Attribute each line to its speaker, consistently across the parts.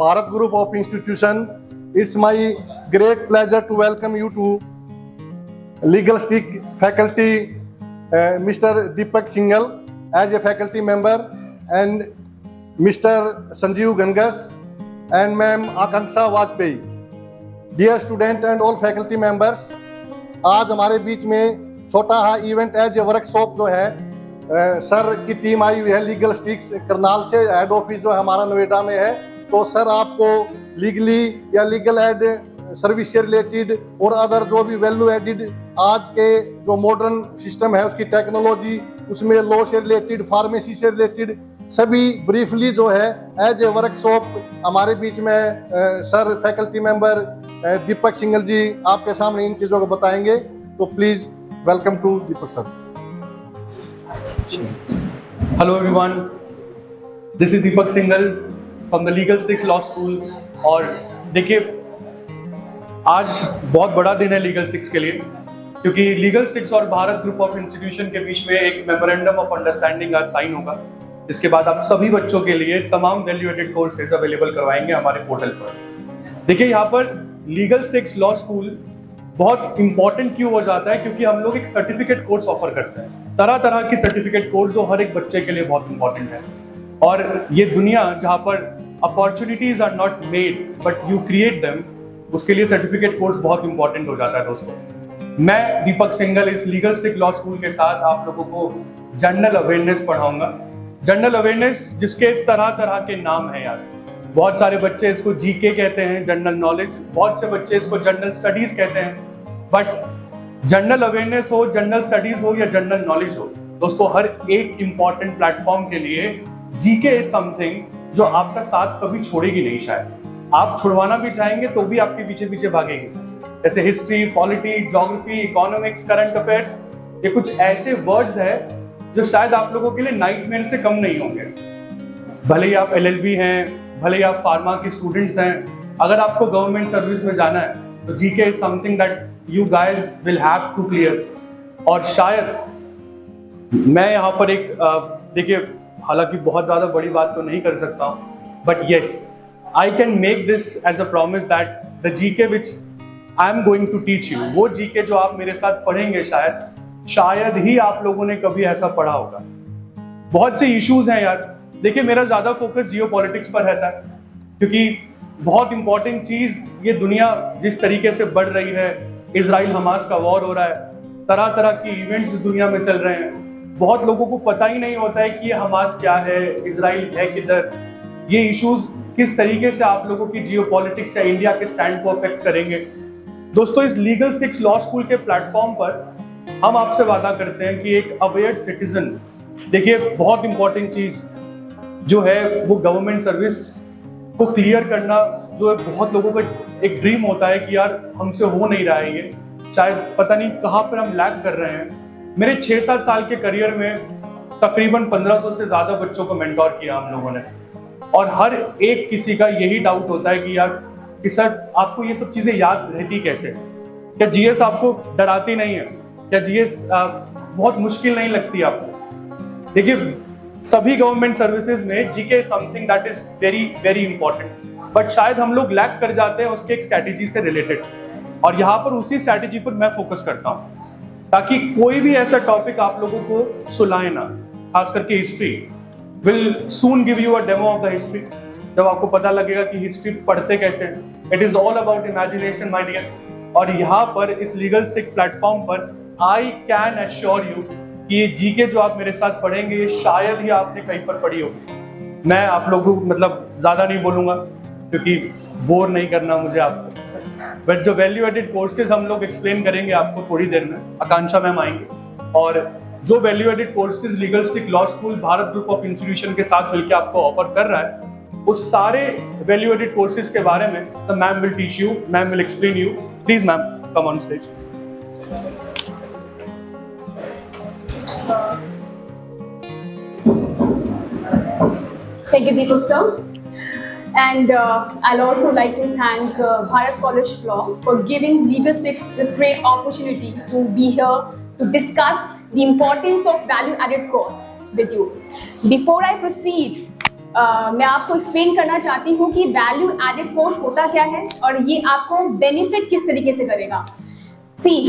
Speaker 1: Bharat Group of Institution. It's my great pleasure to welcome you to Legalistic faculty, Mr. Deepak Singhal as a faculty member, and Mr. Sanjeev Gangas and Ma'am Akanksha Vajpayee. Dear student and all faculty members, आज हमारे बीच में छोटा सा event as a workshop जो है sir की team आई हुई है लीगलिस्टिक्स करनाल से, हेड ऑफिस जो है हमारा नोएडा में है। तो सर आपको लीगली या लीगल एड सर्विस से रिलेटेड और अदर जो भी वैल्यू एडिड आज के जो मॉडर्न सिस्टम है उसकी टेक्नोलॉजी, उसमें लॉ से रिलेटेड, फार्मेसी से रिलेटेड सभी ब्रीफली जो है एज ए वर्कशॉप हमारे बीच में sir faculty member Deepak Singhal ji आपके सामने इन चीज़ों को बताएंगे। तो please welcome to Deepak sir.
Speaker 2: Hello everyone, this is Deepak Singhal from the Legalistics law school. और देखिए, आज बहुत बड़ा दिन है लीगलिस्टिक्स के लिए, क्योंकि लीगलिस्टिक्स और भारत ग्रुप ऑफ इंस्टीट्यूशन के बीच में एक मेमोरेंडम ऑफ अंडरस्टैंडिंग आज साइन होगा। इसके बाद आप सभी बच्चों के लिए तमाम वैल्यू एडेड कोर्सेज अवेलेबल करवाएंगे हमारे पोर्टल पर। देखिए, यहाँ पर लीगलिस्टिक्स लॉ स्कूल बहुत इंपॉर्टेंट क्यों हो जाता है, क्योंकि हम लोग एक सर्टिफिकेट कोर्स ऑफर करते हैं, तरह तरह की सर्टिफिकेट कोर्स जो हर एक बच्चे के लिए बहुत इंपॉर्टेंट है। और ये दुनिया जहाँ पर opportunities are not made but you create them, उसके लिए सर्टिफिकेट कोर्स बहुत इंपॉर्टेंट हो जाता है। दोस्तों, मैं दीपक सिंघल इस लीगलिस्टिक लॉ स्कूल के साथ आप लोगों को जनरल अवेयरनेस पढ़ाऊंगा। जनरल अवेयरनेस जिसके तरह तरह के नाम हैं यार। बहुत सारे बच्चे इसको जीके कहते हैं, जनरल नॉलेज, बहुत से बच्चे इसको जनरल स्टडीज कहते हैं। बट जनरल अवेयरनेस हो, जनरल स्टडीज हो या जनरल नॉलेज हो, दोस्तों हर एक इंपॉर्टेंट प्लेटफॉर्म के लिए जीके इज समथिंग जो आपका साथ कभी छोड़ेगी नहीं। शायद आप छुड़वाना भी चाहेंगे तो भी आपके पीछे पीछे भागेगी। जैसे history, politics, geography, economics, current affairs, ये कुछ ऐसे वर्ड्स है जो शायद आप लोगों के लिए नाइटमेयर से कम नहीं होंगे। भले ही आप एलएलबी हैं, भले ही आप फार्मा के स्टूडेंट्स हैं, अगर आपको गवर्नमेंट सर्विस में जाना है तो GK is something that you guys will have to clear. और शायद मैं यहाँ पर एक देखिए, हालांकि बहुत ज्यादा बड़ी बात तो नहीं कर सकता हूँ, but yes I can make this as a promise that the GK which I am going to teach you, वो जीके जो आप मेरे साथ पढ़ेंगे शायद ही आप लोगों ने कभी ऐसा पढ़ा होगा। बहुत से इश्यूज हैं यार। देखिए, मेरा ज्यादा फोकस जियोपॉलिटिक्स पर रहता है, क्योंकि बहुत इंपॉर्टेंट चीज ये दुनिया जिस तरीके से बढ़ रही है, इजराइल हमास का वॉर हो रहा है, तरह तरह की इवेंट्स दुनिया में चल रहे हैं। बहुत लोगों को पता ही नहीं होता है कि ये हमास क्या है, इजराइल है किधर, ये इश्यूज किस तरीके से आप लोगों की जियोपॉलिटिक्स या इंडिया के स्टैंड को अफेक्ट करेंगे। दोस्तों, इस लीगलिस्टिक्स लॉ स्कूल के प्लेटफॉर्म पर हम आपसे वादा करते हैं कि एक अवेयर सिटीजन, देखिए बहुत इंपॉर्टेंट चीज जो है वो गवर्नमेंट सर्विस को क्लियर करना, जो है बहुत लोगों का एक ड्रीम होता है कि यार हमसे हो नहीं रहा है, ये शायद पता नहीं कहाँ पर हम लैग कर रहे हैं। मेरे 6-7 साल के करियर में तकरीबन 1500 से ज्यादा बच्चों को मेंटोर किया हम लोगों ने, और हर एक किसी का यही डाउट होता है कि यार कि सर आपको ये सब चीजें याद रहती कैसे, क्या जीएस आपको डराती नहीं है, क्या जीएस बहुत मुश्किल नहीं लगती आपको। देखिए, सभी गवर्नमेंट सर्विसेज में GK something that is very very important, but शायद हम लोग लैक कर जाते हैं उसके एक स्ट्रैटेजी से रिलेटेड। और यहाँ पर उसी स्ट्रैटेजी पर मैं फोकस करता हूँ, ताकि कोई भी ऐसा टॉपिक आप लोगों को सुलाए ना। खास करके history will soon give you a demo of the history, जब आपको पता लगेगा कि हिस्ट्री पढ़ते कैसे हैं। It is all about imagination my dear. और यहाँ पर इस लीगलिस्टिक प्लेटफॉर्म पर आई कैन एश्योर यू कि ये जीके जो आप मेरे साथ पढ़ेंगे ये शायद ही आपने कहीं पर पढ़ी होगी। मैं आप लोगों को मतलब ज्यादा नहीं बोलूंगा, क्योंकि बोर नहीं करना मुझे आपको, बट जो वैल्यू एडेड कोर्सेज हम लोग एक्सप्लेन करेंगे आपको थोड़ी देर में, आकांक्षा मैम आएंगे, और जो value added courses legalistic law school Bharat group of institution के साथ मिलकर आपको ऑफर कर रहा है, उस सारे वैल्यू एडेड कोर्सेज के बारे में the ma'am will teach you, ma'am will explain you. Please ma'am come on stage.
Speaker 3: Thank you, Deepak sir. And I'll also like to thank Bharat College of Law for giving Legalstics this great opportunity to be here to discuss the importance of value-added course with you. Before I proceed, मैं आपको explain करना चाहती हूँ कि value added course होता क्या है और ये आपको बेनिफिट किस तरीके से करेगा।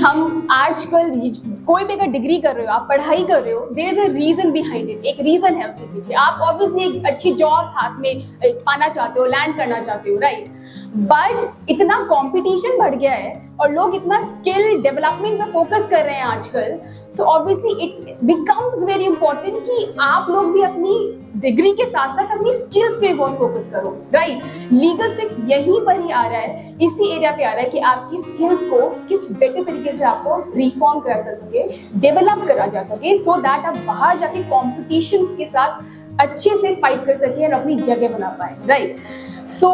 Speaker 3: हम आजकल कोई भी अगर डिग्री कर रहे हो, आप पढ़ाई कर रहे हो, there is a reason behind it, एक रीजन है उसके पीछे। आप ऑब्वियसली एक अच्छी जॉब हाथ में पाना चाहते हो, लैंड करना चाहते हो, राइट? बट इतना कंपटीशन बढ़ गया है और लोग इतना स्किल डेवलपमेंट पे फोकस कर रहे हैं आजकल, so obviously it becomes very important कि आप लोग भी अपनी डिग्री के साथ साथ अपनी स्किल्स पे बहुत फोकस करो, राइट? लीगलिस्टिक्स यहीं पर ही आ रहा है, इसी एरिया पे आ रहा है कि आपकी स्किल्स को किस बेटर तरीके से आपको रिफॉर्म करा जा सके, डेवलप करा जा सके, सो दैट आप बाहर जाके कॉम्पिटिशन्स के साथ अच्छे से फाइट कर सके और अपनी जगह बना पाए, right? So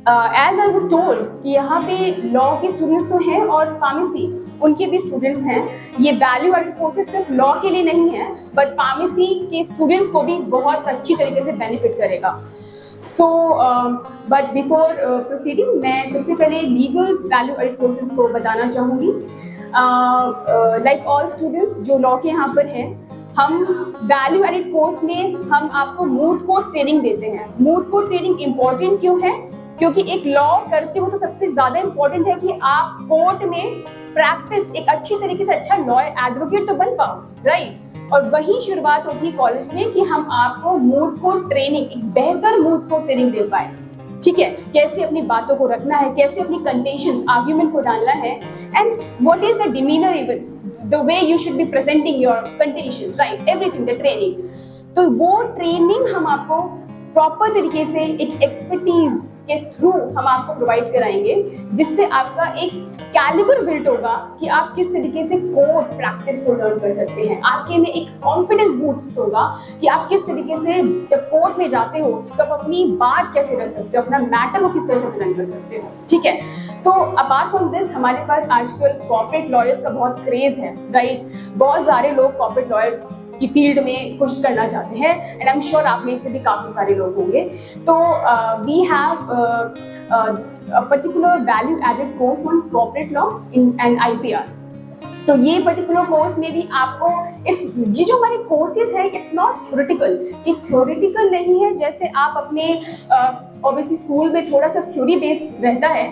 Speaker 3: as I was told कि यहाँ पे लॉ के स्टूडेंट्स तो हैं और फार्मेसी उनके भी स्टूडेंट्स हैं। ये वैल्यू एडेड कोर्सेज सिर्फ लॉ के लिए नहीं है, बट फार्मेसी के स्टूडेंट्स को भी बहुत अच्छी तरीके से बेनिफिट करेगा। सो बट बिफोर प्रोसीडिंग, मैं सबसे पहले लीगल वैल्यू एडेड कोर्सेज को बताना चाहूँगी। लाइक ऑल स्टूडेंट्स जो लॉ के यहाँ पर हैं, हम वैल्यू एडेड कोर्स में हम आपको मूट कोर्ट ट्रेनिंग देते हैं। मूट कोर्ट ट्रेनिंग इंपॉर्टेंट क्यों है? क्योंकि एक लॉ करते हो तो सबसे ज्यादा इंपॉर्टेंट है कि आप कोर्ट में प्रैक्टिस एक अच्छी तरीके से अच्छा लॉ एडवोकेट तो बन पाओ, राइट? और वही शुरुआत होती है कॉलेज में कि हम आपको मूट कोर्ट ट्रेनिंग, एक बेहतर मूट कोर्ट ट्रेनिंग दे पाए, ठीक है? कैसे अपनी बातों को रखना है, कैसे अपनी कंटेंशंस, आर्ग्यूमेंट को डालना है, and what is the demeanour, even the way you should be presenting your contentions, right? Everything, the training. तो वो ट्रेनिंग हम आपको प्रॉपर तरीके से एक एक्सपर्टीज के थ्रू हम आपको प्रोवाइड कराएंगे, जिससे आपका एक कैलिबर बिल्ड होगा कि आप किस तरीके से कोर्ट प्रैक्टिस को लर्न कर सकते हैं। आपके में एक कॉन्फिडेंस बूस्ट होगा कि आप किस तरीके से जब कोर्ट में जाते हो तो आप अपनी बात कैसे रख सकते हो, अपना मैटर को किस तरह से प्रेजेंट कर सकते हो, ठीक है? तो अपार्ट फ्रॉम दिस, हमारे पास आजकल कॉर्पोरेट लॉयर्स का बहुत क्रेज है, राइट? बहुत सारे लोग कॉर्पोरेट लॉयर्स की फील्ड में कुछ करना चाहते हैं, एंड आई एम श्योर आप में से भी काफ़ी सारे लोग होंगे। तो we have a particular value added course on corporate law in and IPR। तो ये पर्टिकुलर कोर्स में भी आपको ये जो हमारे कोर्सेज है, इट्स नॉट थ्योरेटिकल, ये थ्योरेटिकल नहीं है जैसे आप अपने ऑब्वियसली स्कूल में थोड़ा सा थ्योरी बेस रहता है।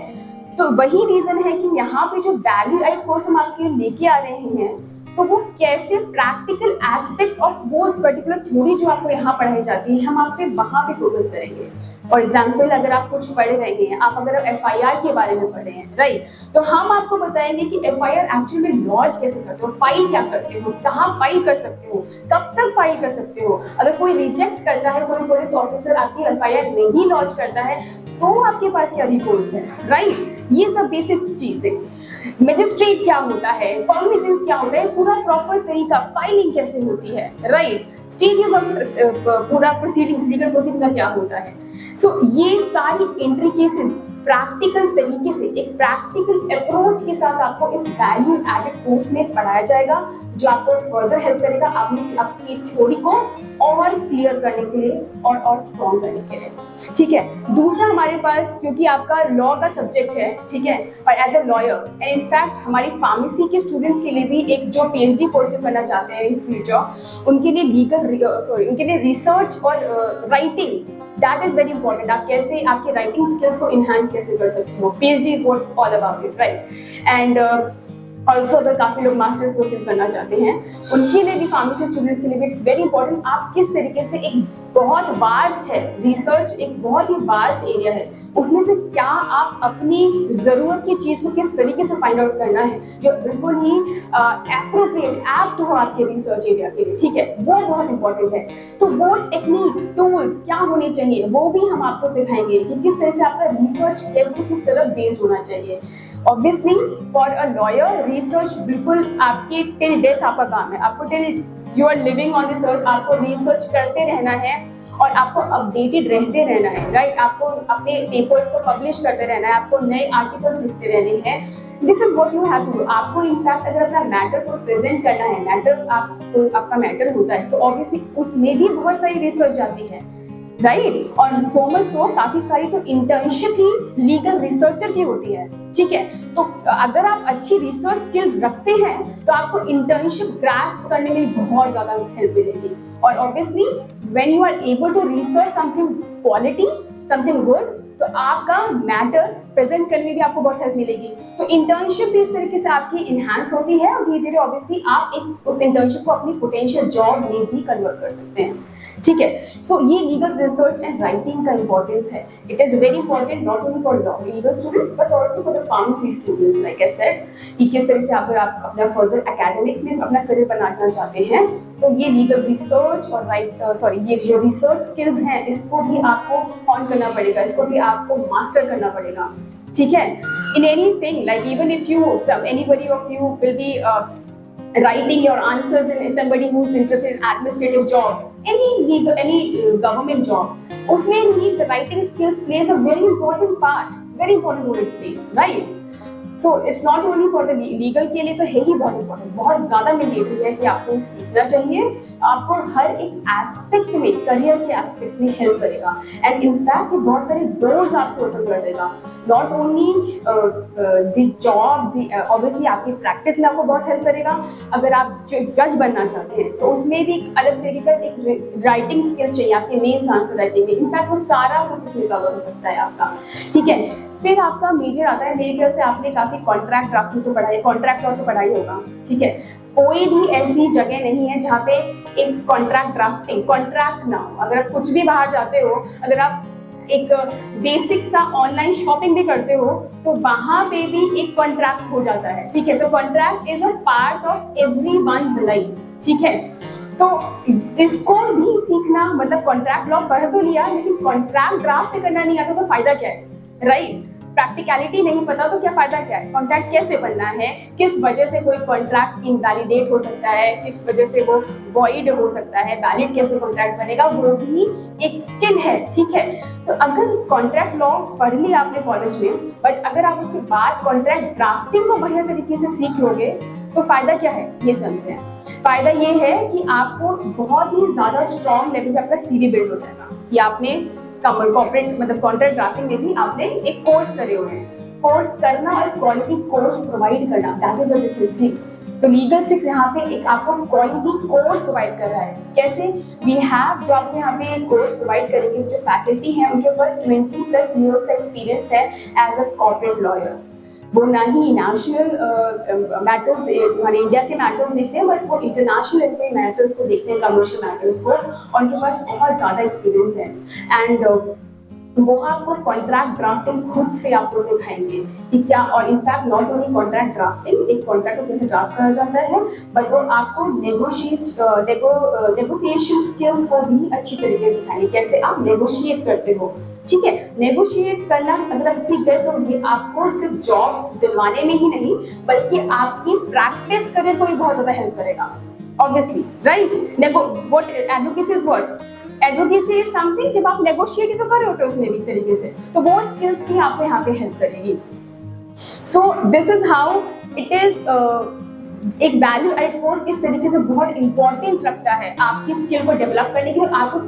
Speaker 3: तो वही रीजन है कि यहाँ पे जो वैल्यू एडेड कोर्स हम आपके लेके आ रहे हैं, तो वो कैसे प्रैक्टिकल एस्पेक्ट ऑफ वो पर्टिकुलर थ्योरी जो आपको यहाँ पढ़ाई जाती है, हम आप पे वहाँ पे फोकस करेंगे। फॉर एग्जाम्पल, अगर आप कुछ पढ़ रहे हैं, आप अगर FIR के बारे में पढ़ रहे हैं, राइट? तो हम आपको बताएंगे कि FIR एक्चुअली लॉन्च कैसे करते हो, फाइल क्या करते हो, कहाँ फाइल कर सकते हो, कब तक फाइल कर सकते हो। अगर कोई रिजेक्ट करता है, कोई पुलिस ऑफिसर आपकी FIR नहीं लॉन्च करता है, तो आपके पास क्या रिपोर्ट्स है, राइट? ये सब बेसिक चीज है। मजिस्ट्रेट क्या होता है, कॉग्निजेंस क्या होता है, पूरा प्रॉपर तरीका, फाइलिंग कैसे होती है, राइट? स्टेजेस ऑफ पूरा प्रोसीडिंग्स, लीगल प्रोसीडिंग का क्या होता है। सो ये सारी इंट्रिकेसीज प्रैक्टिकल तरीके से, एक प्रैक्टिकल अप्रोच के साथ आपको इस वैल्यू एडेड कोर्स में पढ़ाया जाएगा, जो आपको फर्दर हेल्प करेगा आपकी थ्योरी को और क्लियर करने के लिए और स्ट्रॉन्ग करने के लिए, ठीक है? दूसरा, हमारे पास क्योंकि आपका लॉ का सब्जेक्ट है, ठीक है, और as a lawyer and in fact हमारी फार्मेसी के स्टूडेंट्स के लिए भी एक जो PhD कोर्स करना चाहते हैं इन फ्यूचर, उनके लिए उनके लिए रिसर्च और writing, that is very important. आप कैसे आपके राइटिंग स्किल्स को इनहांस कैसे कर सकते हो, PhD is what all about it, right? And also अगर काफ़ी लोग मास्टर्स कोर्सेज करना चाहते हैं, उनके लिए भी, फार्मेसी स्टूडेंट्स के लिए भी इट्स वेरी इंपॉर्टेंट। आप किस तरीके से, एक बहुत वास्ट है रिसर्च, एक बहुत ही वास्ट एरिया है, उसमें से क्या आप अपनी ज़रूरत की चीज़ को किस तरीके से फाइंड आउट करना है जो बिल्कुल ही एप्रोप्रिएट एप्ट हो आपके रिसर्च एरिया के लिए, ठीक है? वो बहुत इंपॉर्टेंट है। तो वो टेक्निक्स, टूल्स क्या होने चाहिए, वो भी हम आपको सिखाएंगे कि किस तरह से आपका रिसर्च कैसे किस तरह बेस्ड होना चाहिए। Obviously for a lawyer, research बिल्कुल आपके टिल डेथ आपका काम है। आपको till you are living on this earth आपको रिसर्च करते रहना है और आपको अपडेटेड रहते रहना है, राइट? आपको अपने पेपर्स को पब्लिश करते रहना है, आपको नए आर्टिकल्स लिखते रहने हैं। This is what you have to do. आपको इनफैक्ट अगर अपना मैटर को प्रेजेंट करना है, आपका मैटर होता है, तो ऑब्वियसली उसमें भी बहुत सारी रिसर्च जाती है। राइट। और सो मच सो काफी सारी तो इंटर्नशिप ही लीगल रिसर्चर की होती है, ठीक है। तो अगर आप अच्छी रिसर्च स्किल रखते हैं तो आपको इंटर्नशिप ग्रास्प करने में बहुत ज्यादा हेल्प मिलेगी। और obviously when you are able to research something quality, something good, तो आपका मैटर प्रेजेंट करने में भी आपको बहुत हेल्प मिलेगी। तो इंटर्नशिप भी इस तरीके से आपकी इनहांस होती है और धीरे धीरे ऑब्वियसली आप एक उस इंटर्नशिप को अपनी पोटेंशियल जॉब में भी कन्वर्ट कर सकते हैं, ठीक है। सो ये लीगल रिसर्च एंड राइटिंग का इंपॉर्टेंस है। It is very important not only for legal students but also for the pharmacy students, like I said, कि किस तरह से अगर आप अपना फर्दर एकेडमिक्स में अपना करियर बनाना चाहते हैं तो ये लीगल रिसर्च और ये जो रिसर्च स्किल्स हैं इसको भी आपको ऑन करना पड़ेगा, इसको भी आपको मास्टर करना पड़ेगा, ठीक है। In anything, like even if you anybody of you will be writing your answers in somebody who is interested in administrative jobs, any government job, उसमें भी the writing skills plays a very important role it plays, right? So it's not only for the legal के लिए तो है ही बहुत important, बहुत ज़्यादा mandatory है कि आपको सीखना चाहिए। आपको हर एक एस्पेक्ट में, करियर के एस्पेक्ट में हेल्प करेगा एंड इनफैक्ट ये बहुत सारे डोर्स आपको ओपन कर देगा। Not only the job, obviously आपकी प्रैक्टिस में आपको बहुत हेल्प करेगा। अगर आप जज बनना चाहते हैं तो उसमें भी एक अलग तरीके का एक राइटिंग स्किल्स चाहिए आपके मेन्स आंसर राइटिंग में, इनफैक्ट वो सारा कुछ इसमें कवर हो सकता है आपका, ठीक है। फिर आपका मेजर आता है, मेरे ख्याल से आपने काफी कॉन्ट्रैक्ट ड्राफ्टिंग तो पढ़ाई, कॉन्ट्रैक्ट लॉ तो पढ़ाई होगा, ठीक है। कोई भी ऐसी जगह नहीं है जहाँ पे एक कॉन्ट्रैक्ट ड्राफ्टिंग, कॉन्ट्रैक्ट ना हो। अगर आप कुछ भी बाहर जाते हो, अगर आप एक बेसिक सा ऑनलाइन शॉपिंग भी करते हो तो वहां पे भी एक कॉन्ट्रैक्ट हो जाता है, ठीक है। तो contract is a part of everyone's life, ठीक है। तो इसको भी सीखना, मतलब कॉन्ट्रैक्ट लॉ पढ़ तो लिया लेकिन कॉन्ट्रैक्ट ड्राफ्ट करना नहीं आता तो फायदा क्या है, राइट। प्रैक्टिकलिटी नहीं पता तो क्या फायदा क्या है। कॉन्ट्रैक्ट कैसे बनना है, किस वजह से कोई कॉन्ट्रैक्ट इनवैलिडेट हो सकता है, किस वजह से वो वॉइड हो सकता है, वैलिड कैसे कॉन्ट्रैक्ट बनेगा, वो भी एक स्किल है, ठीक है। तो अगर कॉन्ट्रैक्ट लॉ पढ़ लिया आपने कॉलेज में, बट अगर आप उसके बाद कॉन्ट्रैक्ट ड्राफ्टिंग को बढ़िया तरीके से सीख लोगे तो फायदा क्या है, ये जानते हैं। फायदा ये है कि आपको बहुत ही ज्यादा स्ट्रॉन्ग लेवल पे आपका सीवी बिल्ड हो जाएगा कि आपने कॉर्पोरेट, मतलब कॉन्ट्रैक्ट ड्राफ्टिंग में भी आपने एक कोर्स करे हुए हैं। कोर्स करना और क्वालिटी कोर्स प्रोवाइड करना, that is a different thing. तो लीगल स्टिक्स यहाँ पे एक आपको क्वालिटी कोर्स प्रोवाइड कर रहा है। कैसे? वी हैव, जो आपको यहाँ पे कोर्स प्रोवाइड करेंगे, जो फैकल्टी है उनके पास 20+ ईयर्स का एक्सपीरियंस है एज अ कॉर्पोरेट लॉयर। वो ना ही नेशनल मैटर्स, हमारे इंडिया के मैटर्स देखते हैं, बट वो इंटरनेशनल मैटर्स को देखते हैं, कमर्शियल मैटर्स को, और उनके पास बहुत ज़्यादा एक्सपीरियंस है। एंड वो आपको कॉन्ट्रैक्ट ड्राफ्टिंग खुद से आपको सिखाएंगे कि क्या, और in fact not only contract drafting, एक कॉन्ट्रैक्ट को कैसे ड्राफ्ट करा जाता है, बट वो आपको नेगोशिएशन स्किल्स को भी अच्छी तरीके से सिखाएंगे, कैसे आप नेगोशिएट करते हो, ठीक है। नेगोशिएट करना अगर आप सीख गए तो ये आपको सिर्फ जॉब्स दिलवाने में ही नहीं बल्कि आपकी प्रैक्टिस करने को भी बहुत ज्यादा हेल्प करेगा, obviously, right. What advocacy is, what advocacy is something, जब आप नेगोशिएट तो कर रहे होते हो उसमें भी तरीके से, तो वो स्किल्स भी आपको यहाँ पे हेल्प करेगी। So this is how it is. एक वैल्यू एडेड कोर्स इस तरीके से बहुत इंपॉर्टेंस रखता है आपकी स्किल को डेवलप करने के लिए, आपका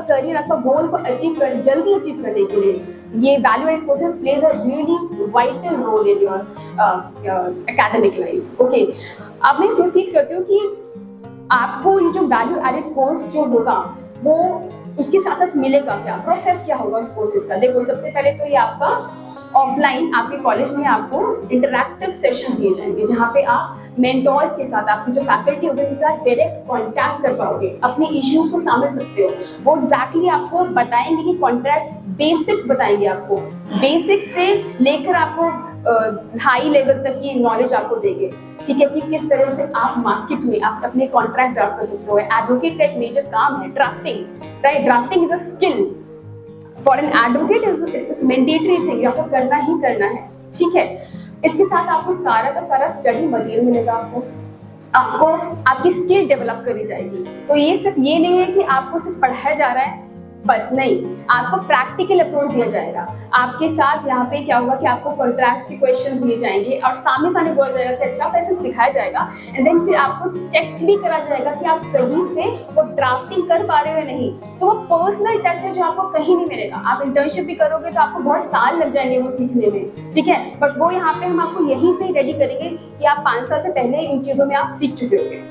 Speaker 3: करियर, आपका गोल को जल्दी अचीव करने के लिए। ये value added courses plays a really vital role in your academic life. Okay, अब मैं प्रोसीड करती हूँ कि आपको ये जो वैल्यू एडेड कोर्स जो होगा वो उसके साथ साथ मिलेगा क्या, प्रोसेस क्या होगा उस कोर्सेज का। देखो, सबसे पहले तो ये आपका ऑफलाइन आपके कॉलेज में आपको इंटरैक्टिव सेशंस दिए जाएंगे जहाँ पे आप मेंटोर्स के साथ, आपकी जो फैकल्टी होगी उनके साथ डायरेक्ट कांटेक्ट कर पाओगे, अपने इश्यूज को समझ सकते हो। वो एग्जैक्टली आपको बताएंगे कि कॉन्ट्रैक्ट बेसिक्स बताएंगे, आपको बेसिक्स से लेकर आपको हाई लेवल तक की नॉलेज आपको देंगे, ठीक है, कि किस तरह से आप मार्केट में आप अपने कॉन्ट्रैक्ट ड्राफ्ट कर सकते हो। एडवोकेट का एक मेजर काम है drafting, right. Drafting is a skill for an advocate, it's mandatory thing, आपको करना ही करना है, ठीक है। इसके साथ आपको सारा का सारा स्टडी मटेरियल मिलेगा, आपको आपकी स्किल डेवलप करी जाएगी। तो ये सिर्फ ये नहीं है कि आपको सिर्फ पढ़ाया जा रहा है, बस नहीं, आपको प्रैक्टिकल अप्रोच दिया जाएगा। आपके साथ यहाँ पे क्या होगा कि आपको कॉन्ट्रैक्ट्स के क्वेश्चंस दिए जाएंगे और सामने सामने बोला जाएगा कि अच्छा पैटर्न सिखाया जाएगा, एंड देन फिर आपको चेक भी करा जाएगा कि आप सही से वो ड्राफ्टिंग कर पा रहे हो या नहीं। तो वो पर्सनल टच है जो आपको कहीं नहीं मिलेगा। आप इंटर्नशिप भी करोगे तो आपको बहुत साल लग जाएंगे वो सीखने में, ठीक है, बट वो यहाँ पे हम आपको यहीं से रेडी करेंगे कि आप 5 साल से पहले इन चीज़ों में आप सीख चुके होंगे।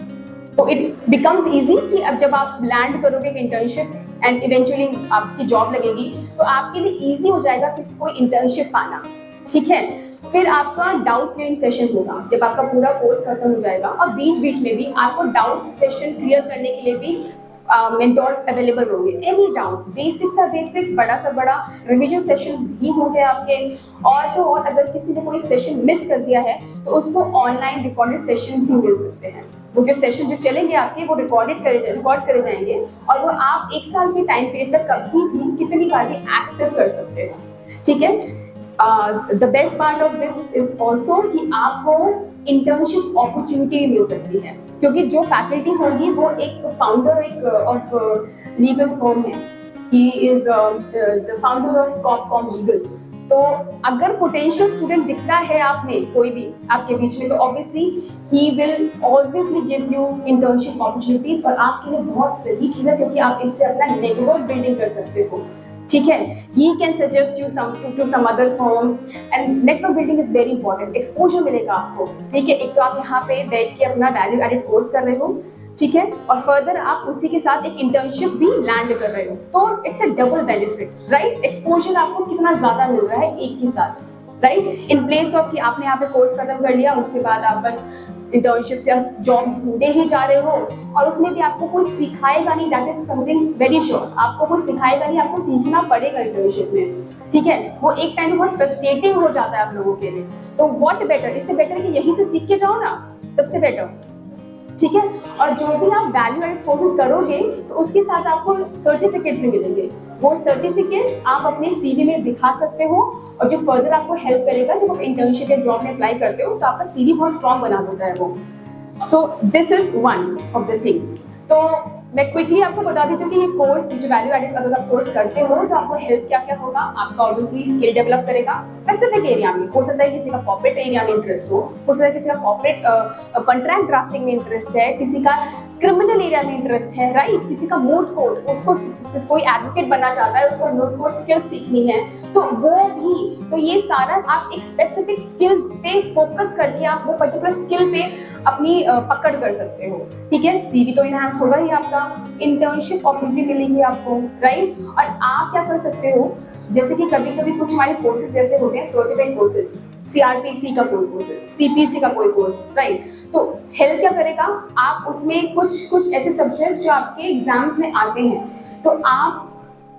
Speaker 3: तो इट बिकम्स ईजी कि अब जब आप लैंड करोगे इंटर्नशिप एंड इवेंचुअली आपकी जॉब लगेगी तो आपके लिए ईजी हो जाएगा किसी को इंटर्नशिप पाना, ठीक है। फिर आपका डाउट क्लियरिंग सेशन होगा जब आपका पूरा कोर्स खत्म हो जाएगा, और बीच बीच में भी आपको डाउट सेशन क्लियर करने के लिए भी मेंटोर्स अवेलेबल होंगे। एनी डाउट, बेसिक सा बेसिक, बड़ा सा बड़ा, रिवीजन सेशंस भी होंगे आपके। और तो और अगर किसी ने कोई सेशन मिस कर दिया है तो उसको ऑनलाइन रिकॉर्डेड सेशंस भी मिल सकते हैं। वो जो सेशन जो चलेंगे आपके वो रिकॉर्ड करे जाएंगे और वो आप 1 साल के टाइम पीरियड तक कभी भी कितनी बार भी एक्सेस कर सकते हो, ठीक है। The best part of this is also कि आपको इंटर्नशिप अपॉर्चुनिटी मिल सकती है, क्योंकि जो फैकल्टी होगी वो एक फाउंडर ऑफ लीगल फर्म है। He is the founder of com legal. तो अगर पोटेंशियल स्टूडेंट दिखता है आप में कोई भी आपके बीच में, तो obviously he will obviously give you internship opportunities, और आपके लिए बहुत सही चीज़ है क्योंकि आप इससे अपना नेटवर्क बिल्डिंग कर सकते हो, ठीक है। He can suggest you to some other firm, and network building is very important. Exposure मिलेगा आपको, ठीक है। एक तो आप यहाँ पे बैठ के अपना वैल्यू एडेड कोर्स कर रहे हो, ठीक है, और फर्दर आप उसी के साथ एक इंटर्नशिप भी लैंड कर रहे हो, तो it's a double benefit, right. Exposure आपको कितना ज्यादा मिल रहा है एक ही साथ, राइट। इन प्लेस ऑफ कि आपने यहाँ पे कोर्स खत्म कर लिया, उसके बाद आप बस इंटर्नशिप या जॉब्स ढूंढे ही जा रहे हो, और उसमें भी आपको कोई सिखाएगा नहीं। That is something very sure, आपको कोई सिखाएगा नहीं, आपको सीखना पड़ेगा इंटर्नशिप में, ठीक है। वो एक टाइम बहुत फ्रस्ट्रेटिंग हो जाता है आप लोगों के लिए। तो व्हाट बेटर, इससे बेटर है कि यहीं से सीख के जाओ ना, सबसे बेटर, ठीक है। और जो भी आप वैल्यू एडेड कोर्सेज करोगे तो उसके साथ आपको सर्टिफिकेट्स भी मिलेंगे। वो सर्टिफिकेट्स आप अपने सीवी में दिखा सकते हो, और जो फर्दर आपको हेल्प करेगा जब आप इंटर्नशिप या जॉब में अप्लाई करते हो तो आपका सीवी बहुत स्ट्रॉन्ग बना देता है वो। So this is one of the thing. तो मैं क्विकली आपको बता देती हूँ कि ये कोर्स, जो वैल्यू एडेड अगर आप कोर्स करते हो तो आपको हेल्प क्या क्या होगा। आपका ऑब्वियसली स्किल डेवलप करेगा स्पेसिफिक एरिया में। हो सकता है किसी का कॉर्पोरेट एरिया में इंटरेस्ट हो सकता है किसी का कॉर्पोरेट कॉन्ट्रैक्ट ड्राफ्टिंग में इंटरेस्ट है, किसी का क्रिमिनल एरिया में इंटरेस्ट है, राइट, किसी का मूड कोड, उसको कोई एडवोकेट बनना चाहता है, उसको मूड कोड स्किल सीखनी है, तो वो भी। तो ये सारा आप एक स्पेसिफिक स्किल पे फोकस करके आप वो पर्टिकुलर स्किल पे अपनी पकड़ कर सकते हो, ठीक है। सीवी तो इनहांस होगा ही आपका, इंटर्नशिप अपॉर्चुनिटी मिलेगी आपको, राइट। और आप क्या कर सकते हो, जैसे कि कभी कभी कुछ हमारे कोर्सेज जैसे होते हैं सर्टिफाइड कोर्सेज, सीआरपीसी का कोई कोर्सेज, सीपीसी का कोई कोर्स, राइट। तो हेल्प क्या करेगा, आप उसमें कुछ ऐसे सब्जेक्ट्स जो आपके एग्जाम्स में आते हैं, तो आप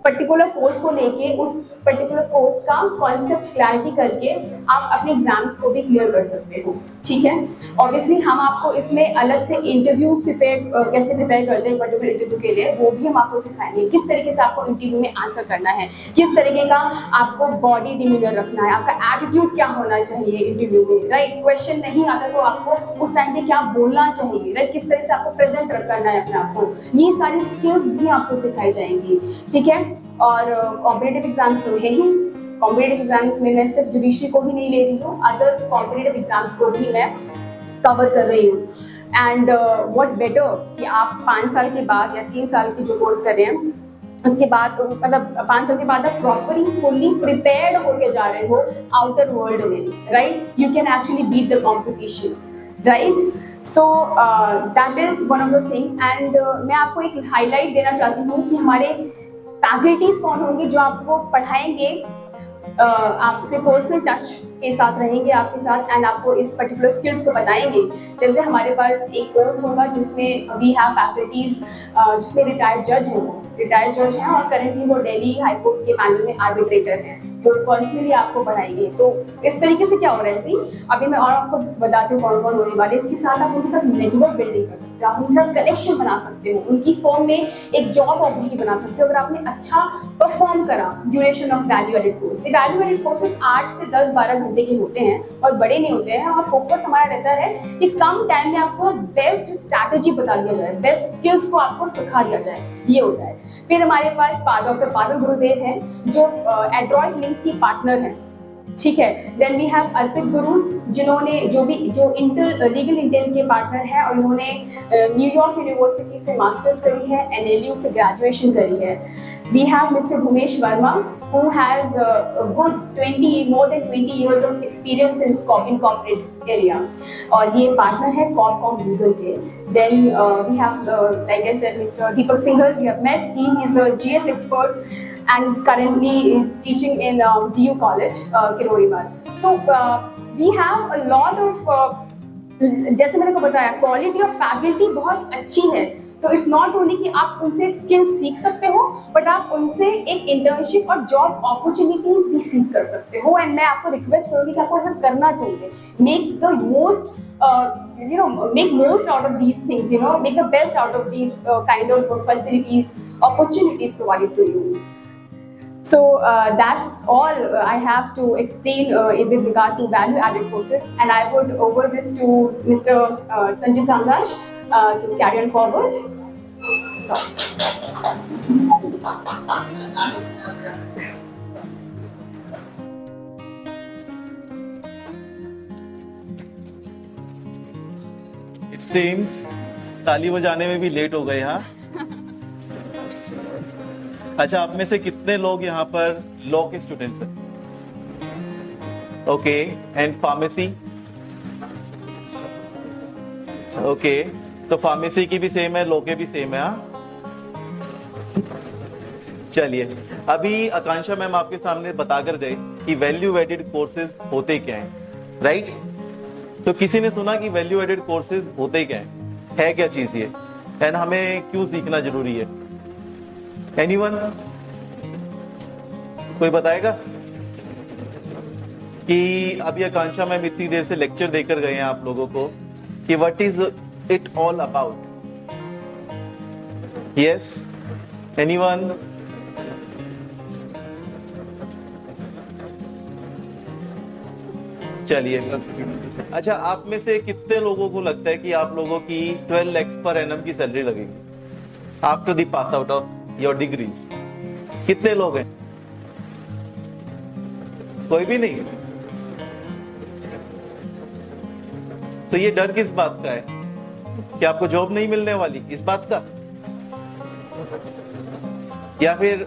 Speaker 3: पर्टिकुलर कोर्स को लेके उस पर्टिकुलर कोर्स का कॉन्सेप्ट क्लैरिटी करके आप अपने एग्जाम्स को भी क्लियर कर सकते हो, ठीक है। ऑब्वियसली हम आपको इसमें अलग से इंटरव्यू कैसे प्रिपेयर करते हैं पर्टिकुलर इंटरव्यू के लिए, वो भी हम आपको सिखाएंगे। किस तरीके से आपको इंटरव्यू में आंसर करना है, किस तरीके का आपको बॉडी डिमीनर रखना है, आपका एटीट्यूड क्या होना चाहिए इंटरव्यू में, राइट। क्वेश्चन नहीं आता तो आपको उस टाइम पे क्या बोलना चाहिए, राइट, किस तरह से आपको प्रेजेंट करना है अपने आप को, ये सारी स्किल्स भी आपको सिखाई जाएंगी, ठीक है। और कॉम्पिटिटिव एग्जाम्स तो है ही, कॉम्पिटिटिव एग्जाम्स में मैं सिर्फ जुडिशरी को ही नहीं ले रही हूँ, अदर कॉम्पिटिटिव एग्जाम्स को भी मैं कवर कर रही हूँ। एंड व्हाट बेटर कि आप 5 साल के बाद या 3 साल की जो कोर्स कर रहे हैं उसके बाद, मतलब 5 साल के बाद आप प्रॉपरली फुल्ली प्रिपेयर्ड होके जा रहे हो आउटर वर्ल्ड में, right. You can actually beat the competition, right. So that is one of the thing. And मैं आपको एक हाईलाइट देना चाहती हूँ कि हमारे फैकल्टीज कौन होंगे जो आपको पढ़ाएंगे, आपसे पर्सनल टच के साथ रहेंगे आपके साथ, एंड आपको इस पर्टिकुलर स्किल्स को बताएंगे। जैसे हमारे पास एक कोर्स होगा जिसमें वी हैव फैकल्टीज जिसमें रिटायर्ड जज हैं और करेंटली वो दिल्ली हाई कोर्ट के पैनल में आर्बिट्रेटर हैं, जो पर्सनली आपको पढ़ाएंगे। तो इस तरीके से क्या हो रहा है, अभी मैं और आपको बताती हूँ कौन कौन होने वाले। इसके साथ आप उनके साथ नेटवर्क बिल्डिंग कर सकते हो, आप उनके साथ कनेक्शन बना सकते हो, उनकी फॉर्म में एक जॉब अपॉर्चुनिटी बना सकते हो अगर आपने अच्छा परफॉर्म करा। Duration of value added course, value added courses 8 से 10-12 घंटे के होते हैं और बड़े नहीं होते हैं। और फोकस हमारा रहता है कि कम टाइम में आपको बेस्ट स्ट्रैटेजी बता दिया जाए, बेस्ट स्किल्स को आपको सिखा दिया जाए, ये होता है। फिर हमारे पास डॉक्टर पारुल गुरुदेव हैं जो एंड्रॉइड लिंक्स की पार्टनर हैं, ठीक है। देन वी हैव अर्पित गुरु जिन्होंने जो लीगल इंटेल के पार्टनर हैं और इन्होंने न्यूयॉर्क यूनिवर्सिटी से मास्टर्स करी है, NLU से ग्रेजुएशन करी है। We have mister Bhumesh Verma who has more than 20 years of experience in corporate area और ये पार्टनर है Corcom Legal के। Then we have like I said Mr. Deepak Singhal, we have met, he is a GS expert and currently is teaching in DU College, Kirorimal. So we have a lot of जैसे मैंने को बताया quality of faculty बहुत अच्छी है। तो it's not only कि आप उनसे स्किल सीख सकते हो, बट आप उनसे एक इंटर्नशिप और जॉब अपॉर्चुनिटीज भी सीख कर सकते हो। एंड मैं आपको रिक्वेस्ट करूँगी कि आपको ऐसा करना चाहिए। Make the most make most out of these things, make the best out of these kind of facilities, opportunities provided to you. So that's all I have to explain with regard to value added courses, and I would over this to Mr. Sanjit Kamraj to carry on forward.
Speaker 4: It seems ताली बजाने में भी late हो गए। हाँ, अच्छा, आप में से कितने लोग यहाँ पर लॉ के स्टूडेंट्स हैं? Okay, and pharmacy? ओके, तो फार्मेसी की भी सेम है, लॉ के भी सेम है। हाँ, चलिए, अभी आकांक्षा मैम आपके सामने बताकर गए कि वैल्यू एडेड कोर्सेज होते क्या हैं, राइट? तो किसी ने सुना कि वैल्यू एडेड कोर्सेज होते क्या हैं? है क्या चीज ये, एंड हमें क्यों सीखना जरूरी है? एनीवन? कोई बताएगा कि अभी आकांक्षा मैम इतनी देर से लेक्चर देकर गए हैं आप लोगों को कि what is it all about? Yes, anyone? चलिए, अच्छा, आप में से कितने लोगों को लगता है कि आप लोगों की 12 lakhs पर एनम की सैलरी लगेगी after the pass out of your degrees? कितने लोग हैं? कोई भी नहीं? तो ये डर किस बात का है? कि आपको जॉब नहीं मिलने वाली, इस बात का? या फिर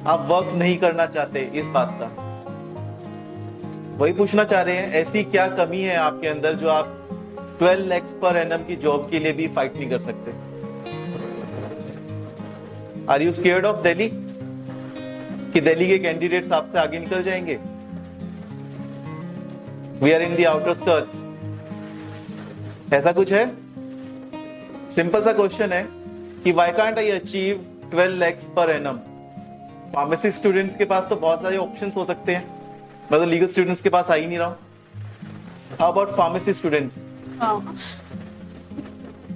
Speaker 4: आप वर्क नहीं करना चाहते, इस बात का? वही पूछना चाह रहे हैं, ऐसी क्या कमी है आपके अंदर जो आप 12 lakhs पर एनम की जॉब के लिए भी फाइट नहीं कर सकते? Are you scared of Delhi कि दिल्ली के कैंडिडेट्स आपसे आगे निकल जाएंगे? We are in the outer skirts, ऐसा कुछ है? सिंपल सा क्वेश्चन है कि why can't I achieve 12 lakhs per annum? Pharmacy students के पास तो बहुत सारे ऑप्शंस हो सकते हैं, मैं तो लीगल स्टूडेंट्स के पास आ ही नहीं रहा हूं। How about pharmacy students?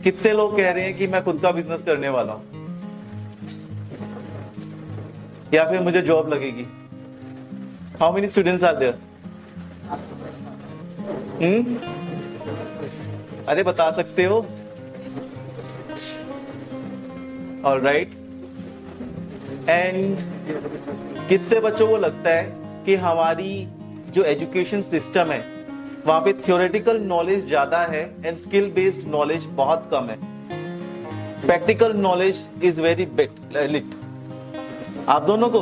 Speaker 4: कितने लोग कह रहे हैं कि मैं खुद का बिजनेस करने वाला हूं या फिर मुझे जॉब लगेगी? How many students are there? अरे बता सकते हो? ऑलराइट। एंड कितने बच्चों को लगता है कि हमारी जो एजुकेशन सिस्टम है वहां पे थ्योरेटिकल नॉलेज ज्यादा है एंड स्किल बेस्ड नॉलेज बहुत कम है? Practical knowledge is very little. आप दोनों को?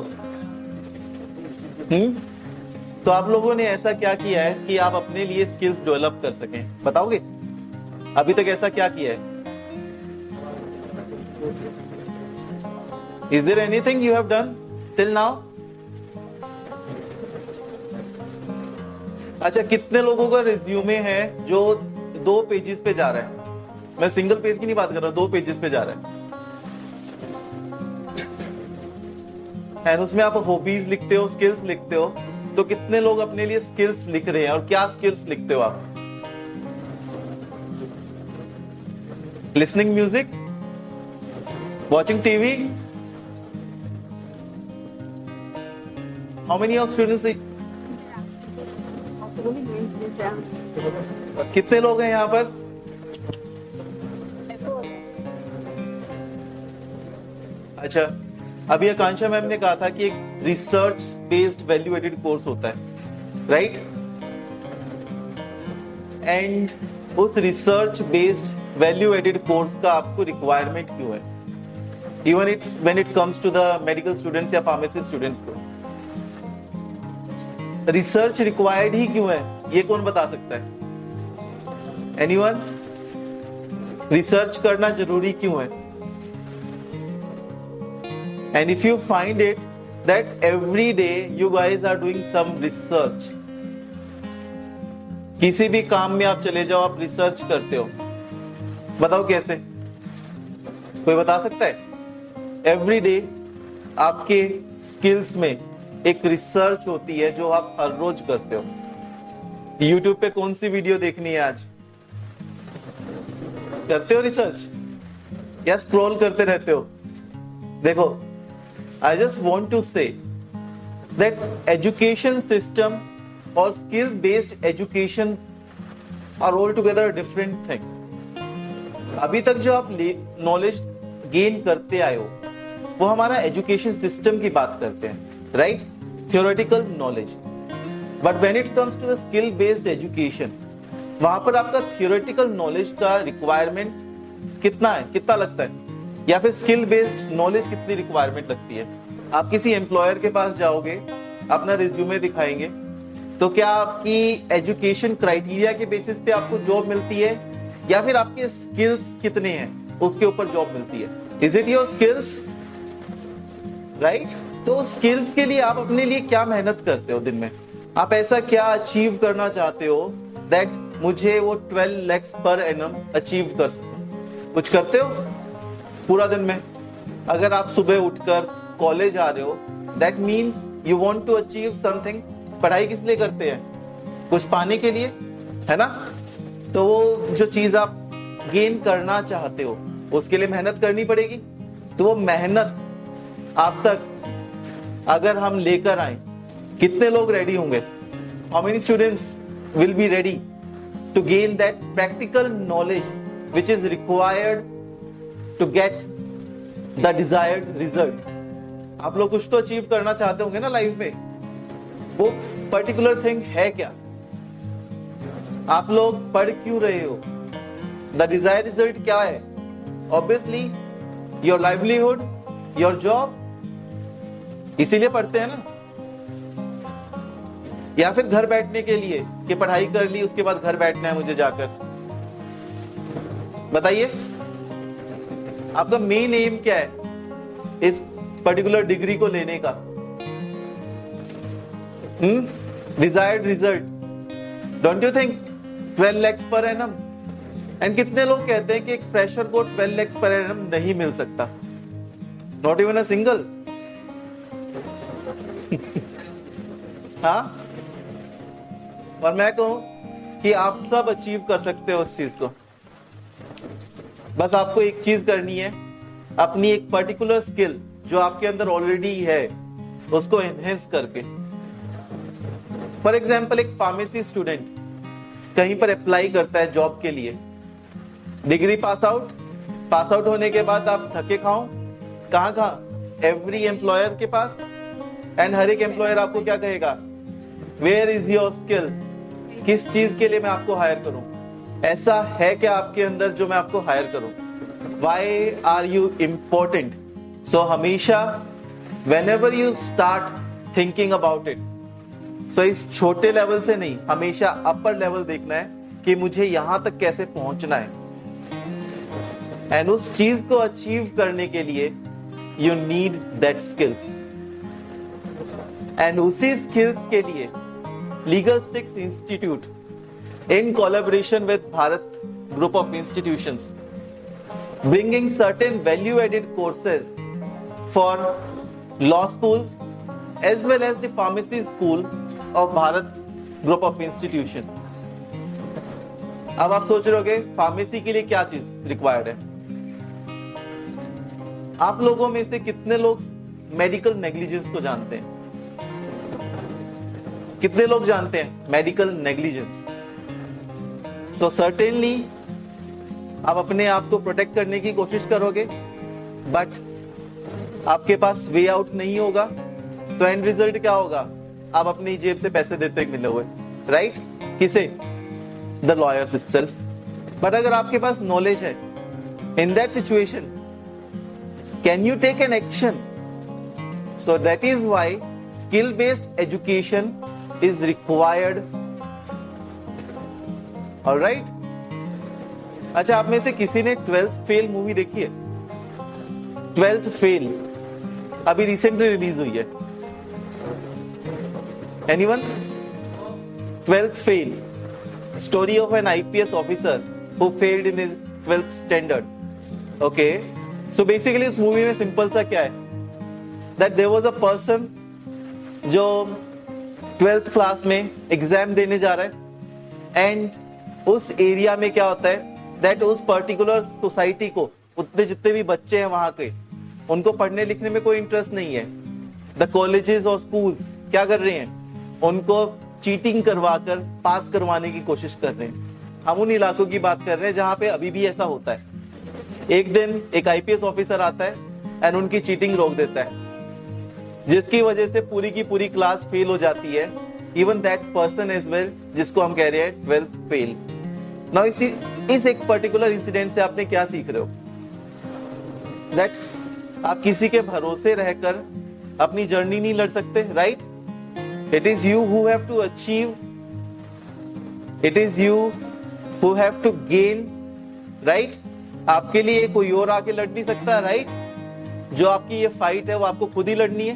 Speaker 4: तो आप लोगों ने ऐसा क्या किया है कि आप अपने लिए स्किल्स डेवलप कर सकें? बताओगे अभी तक ऐसा क्या किया है? Is there anything you have done till now? अच्छा, कितने लोगों का रिज्यूमे है जो 2 पेजेस पे जा रहा है? मैं सिंगल पेज की नहीं बात कर रहा, 2 पेजेस पे जा रहा है। एंड उसमें आप हॉबीज लिखते हो, स्किल्स लिखते हो, तो कितने लोग अपने लिए स्किल्स लिख रहे हैं और क्या स्किल्स लिखते हो आप? Listening music, watching TV. How many of students? कितने लोग हैं यहाँ पर? अच्छा, अभी आकांक्षा मैम ने कहा था कि एक research based value added course होता है, राइट? एंड उस research based value added course का आपको रिक्वायरमेंट क्यों है? Even it's when it comes to the medical students या फार्मेसी स्टूडेंट्स को रिसर्च रिक्वायर्ड ही क्यों है, ये कौन बता सकता है? एनीवन? रिसर्च करना जरूरी क्यों है? And if you find it that every day you guys are doing some research, किसी भी काम में आप चले जाओ, आप रिसर्च करते हो, बताओ कैसे? कोई बता सकता है? एवरी डे आपके स्किल्स में एक रिसर्च होती है जो आप हर रोज करते हो. YouTube पे कौन सी वीडियो देखनी है आज? करते हो रिसर्च या स्क्रॉल करते रहते हो? देखो, I just want to say that education system or skill based education are altogether a different thing. अभी तक जो आप नॉलेज गेन करते आए हो वो हमारा एजुकेशन सिस्टम की बात करते हैं, right? Theoretical knowledge. But when it comes to the skill based education, वहां पर आपका थियोरेटिकल नॉलेज का रिक्वायरमेंट कितना है, कितना लगता है? या फिर स्किल बेस्ड नॉलेज कितनी रिक्वायरमेंट लगती है? आप किसी एम्प्लॉयर के पास जाओगे, अपना रिज्यूमे दिखाएंगे, तो क्या आपकी एजुकेशन क्राइटेरिया के बेसिस पे आपको जॉब मिलती है या फिर आपके स्किल्स कितने हैं उसके ऊपर जॉब मिलती है? Is it your skills, right? तो स्किल्स के लिए आप अपने लिए क्या मेहनत करते हो दिन में? आप ऐसा क्या अचीव करना चाहते हो दैट मुझे वो 12 lakhs पर एनम अचीव कर सके? कुछ करते हो पूरा दिन में? अगर आप सुबह उठकर कॉलेज आ रहे हो, that means you want to achieve something. पढ़ाई किस लिए करते हैं? कुछ पाने के लिए, है ना? तो वो जो चीज आप गेन करना चाहते हो उसके लिए मेहनत करनी पड़ेगी. तो वो मेहनत आप तक अगर हम लेकर आए, कितने लोग रेडी होंगे? How many students will be ready to gain that practical knowledge which is required to get the desired result? आप लोग कुछ तो अचीव करना चाहते होंगे ना लाइफ में. वो पर्टिकुलर थिंग है क्या? आप लोग पढ़ क्यों रहे हो? द डिजायर्ड रिजल्ट क्या है? Obviously your livelihood, your job. इसीलिए पढ़ते हैं ना? या फिर घर बैठने के लिए कि पढ़ाई कर ली उसके बाद घर बैठना है मुझे जाकर? बताइए, आपका मेन एम क्या है इस पर्टिकुलर डिग्री को लेने का? Desired result, don't you think? 12 lakhs per annum. And कितने लोग कहते हैं कि एक फ्रेशर को 12 lakhs पर एनम नहीं मिल सकता? Not even a single. हाँ, और मैं कहूं कि आप सब अचीव कर सकते हो उस चीज को. बस आपको एक चीज करनी है, अपनी एक पर्टिकुलर स्किल जो आपके अंदर ऑलरेडी है उसको एनहेंस करके. फॉर एग्जाम्पल, एक फार्मेसी स्टूडेंट कहीं पर अप्लाई करता है जॉब के लिए, डिग्री पास आउट होने के बाद आप धक्के खाओ कहां? एवरी एम्प्लॉयर के पास. एंड हर एक एम्प्लॉयर आपको क्या कहेगा? Where is your skill? किस चीज के लिए मैं आपको हायर करूं? ऐसा है क्या आपके अंदर जो मैं आपको हायर करूं? Why are you important? So हमेशा whenever you start thinking about it, so इस छोटे लेवल से नहीं, हमेशा अपर लेवल देखना है कि मुझे यहां तक कैसे पहुंचना है. एंड उस चीज को अचीव करने के लिए you need that skills. And उसी स्किल्स के लिए legal sticks institute in collaboration with Bharat Group of Institutions bringing certain value added courses for law schools as well as the pharmacy school of Bharat Group of Institution. अब आप सोच रहे होगे pharmacy के लिए क्या चीज रिक्वायर्ड है? आप लोगों में से कितने लोग मेडिकल नेग्लिजेंस को जानते हैं? कितने लोग जानते हैं मेडिकल नेग्लिजेंस? सो सर्टेनली आप अपने आप को प्रोटेक्ट करने की कोशिश करोगे, बट आपके पास वे आउट नहीं होगा, तो एंड रिजल्ट क्या होगा? आप अपनी जेब से पैसे देते मिले हुए, राइट? किसे? The lawyers itself. बट अगर आपके पास नॉलेज है, in that situation can you take an action? So that is why skill based education is required. Alright? अच्छा, आप में से किसी ने 12th फेल मूवी देखी है? 12th फेल अभी रिसेंटली रिलीज हुई है. Anyone? 12th fail, story of an IPS officer who failed in his 12th standard. Okay, so basically इस मूवी में सिंपल सा क्या है, that there was a person जो 12th क्लास में एग्जाम देने जा रहा है, एंड उस एरिया में क्या होता है दैट उस पर्टिकुलर सोसाइटी को, उतने जितने भी बच्चे हैं वहां के, उनको पढ़ने लिखने में कोई इंटरेस्ट नहीं है. द कॉलेजेस और स्कूल्स क्या कर रहे हैं? उनको चीटिंग करवाकर पास करवाने की कोशिश कर रहे हैं. हम उन इलाकों की बात कर रहे हैं जहां पे अभी भी ऐसा होता है. एक दिन एक IPS ऑफिसर आता है एंड उनकी चीटिंग रोक देता है, जिसकी वजह से पूरी की पूरी क्लास फेल हो जाती है. Even that person as well, जिसको हम कह रहे हैं 12th फेल. नाउ इस एक पर्टिकुलर इंसिडेंट से आपने क्या सीख रहे हो? दैट आप किसी के भरोसे रहकर अपनी जर्नी नहीं लड़ सकते, right? It is you who have to achieve, it is you who have to gain, right? आपके लिए कोई और आके लड़ नहीं सकता, राइट? जो आपकी ये फाइट है वो आपको खुद ही लड़नी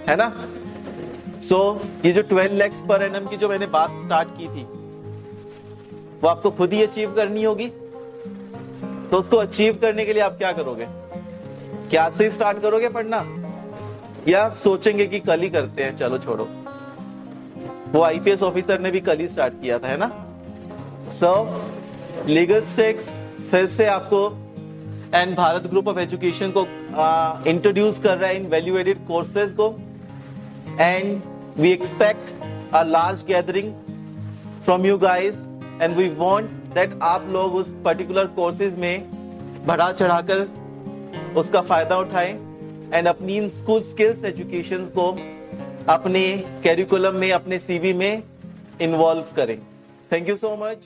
Speaker 4: है ना? सो ये जो 12 lakhs per annum की जो मैंने बात स्टार्ट की थी, वो आपको खुद ही अचीव करनी होगी. तो उसको अचीव करने के लिए आप क्या करोगे? क्या आज से ही स्टार्ट करोगे पढ़ना, या सोचेंगे कि कल ही करते हैं, चलो छोड़ो? वो IPS ऑफिसर ने भी कल ही स्टार्ट किया था, है ना? सो लीगल स्टिक्स फिर से आपको and Bharat group of education को इंट्रोड्यूस कर रहा है इन वैल्यू एडेड कोर्सेज को, and we expect a large gathering from you guys, and we want that आप लोग उस पर्टिकुलर कोर्सेज में बढ़ा चढ़ाकर उसका फायदा उठाएं एंड अपनी इन स्कूल स्किल्स एजुकेशन को अपने कैरिकुलम में, अपने CV में इन्वॉल्व करें. Thank you so much.